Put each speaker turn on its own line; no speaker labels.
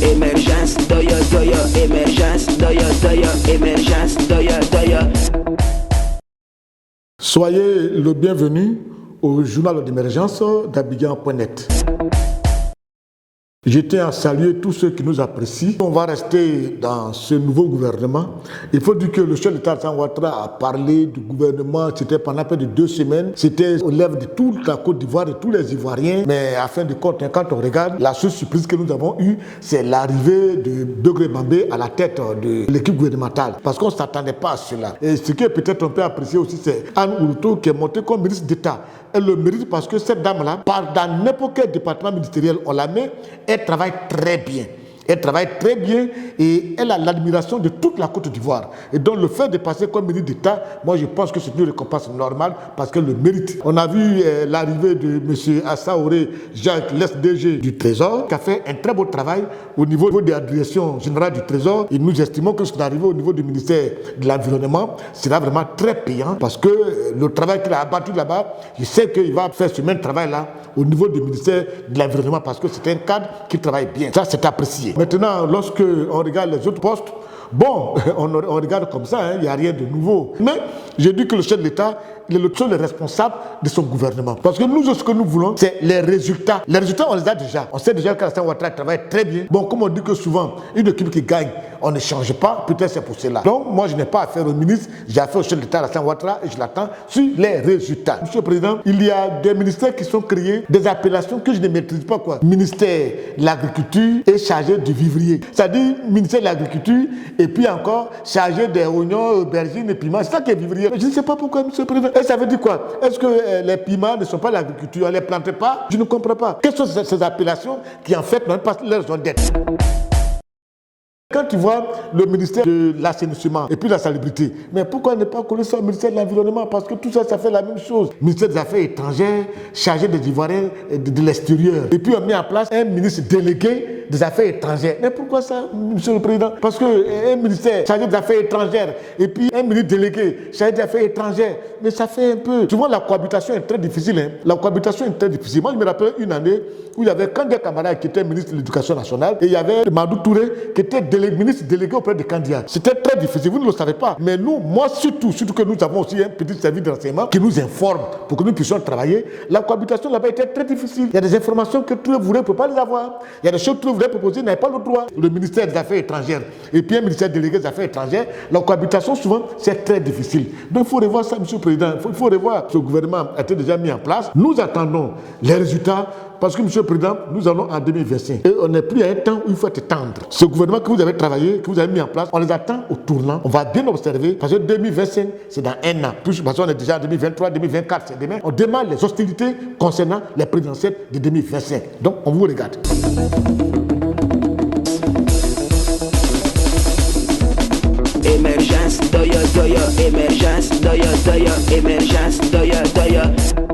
Émergence, doya, doya, émergence, doya, doya, émergence, doya, doya.
Soyez le bienvenu au journal d'émergence d'Abidjan.net. Je tiens à saluer tous ceux qui nous apprécient. On va rester dans ce nouveau gouvernement. Il faut dire que le chef d'État Alassane Ouattara a parlé du gouvernement, c'était pendant près de 2 semaines. C'était aux lèvres de toute la Côte d'Ivoire, de tous les Ivoiriens. Mais à fin de compte, quand on regarde, la seule surprise que nous avons eue, c'est l'arrivée de Begré Bambé à la tête de l'équipe gouvernementale. Parce qu'on ne s'attendait pas à cela. Et ce que peut-être on peut apprécier aussi, c'est Anne Ourouto qui est montée comme ministre d'État. Elle le mérite parce que cette dame-là, dans n'importe quel département ministériel, on la met, elle travaille très bien. Elle travaille très bien et elle a l'admiration de toute la Côte d'Ivoire. Et donc le fait de passer comme ministre d'État, moi je pense que c'est une récompense normale parce qu'elle le mérite. On a vu l'arrivée de M. Assaoré Jacques, l'ex-DG du Trésor, qui a fait un très beau travail au niveau de la direction générale du Trésor. Et nous estimons que ce qui est arrivé au niveau du ministère de l'Environnement sera vraiment très payant parce que le travail qu'il a abattu là-bas, je sais qu'il va faire ce même travail-là au niveau du ministère de l'Environnement parce que c'est un cadre qui travaille bien. Ça, c'est apprécié. Maintenant, lorsque on regarde les autres postes, bon, on regarde comme ça, il n'y a rien de nouveau. Mais j'ai dit que le chef de l'État, il est le seul responsable de son gouvernement. Parce que nous, ce que nous voulons, c'est les résultats. Les résultats, on les a déjà. On sait déjà qu'Alassane Ouattara travaille très bien. Bon, comme on dit que souvent, une équipe qui gagne, on ne change pas. Peut-être c'est pour cela. Donc, moi, je n'ai pas affaire au ministre. J'ai affaire au chef de l'État, Alassane Ouattara, et je l'attends sur les résultats. Monsieur le Président, il y a des ministères qui sont créés, des appellations que je ne maîtrise pas, quoi. Ministère de l'Agriculture et chargé du vivrier. C'est-à-dire, ministère de l'Agriculture et puis encore chargé des oignons, aubergines et piments. C'est ça qui est vivrier. Je ne sais pas pourquoi, Monsieur le Président. Et ça veut dire quoi? Est-ce que les piments ne sont pas l'agriculture? On ne les plante pas? Je ne comprends pas. Quelles sont ces appellations qui en fait n'ont pas leur raison d'être? Quand tu vois le ministère de l'assainissement et puis la salubrité, mais pourquoi ne pas coller ça au ministère de l'Environnement? Parce que tout ça, ça fait la même chose. Ministère des Affaires étrangères, chargé des Ivoiriens de l'extérieur. Et puis on met en place un ministre délégué des Affaires étrangères. Mais pourquoi ça, Monsieur le Président? Parce qu'un ministère chargé des Affaires étrangères et puis un ministre délégué chargé des Affaires étrangères, mais ça fait un peu... Tu vois, la cohabitation est très difficile. Hein? La cohabitation est très difficile. Moi, je me rappelle une année où il y avait Kandé Camara qui était ministre de l'Éducation nationale et il y avait Madou Touré qui était ministre délégué auprès des candidats. C'était très difficile, vous ne le savez pas. Mais nous, moi surtout que nous avons aussi un petit service de renseignement qui nous informe pour que nous puissions travailler. La cohabitation là-bas était très difficile. Il y a des informations que tout le monde ne peut pas les avoir. Il y a des choses que tout le monde voulait proposer, n'avait pas le droit. Le ministère des Affaires étrangères et puis un ministère délégué des Affaires étrangères, la cohabitation souvent, c'est très difficile. Donc il faut revoir ça, Monsieur le Président. Il faut revoir. Ce gouvernement a été déjà mis en place. Nous attendons les résultats. Parce que, Monsieur le Président, nous allons en 2025. Et on n'est plus à un temps où il faut attendre. Ce gouvernement que vous avez travaillé, que vous avez mis en place, on les attend au tournant. On va bien observer. Parce que 2025, c'est dans un an. Plus, parce qu'on est déjà en 2023, 2024, c'est demain. On démarre les hostilités concernant les présidentielles de 2025. Donc, on vous regarde.
Émergence, doya, doya, émergence, doya, doya, émergence, doya, doya.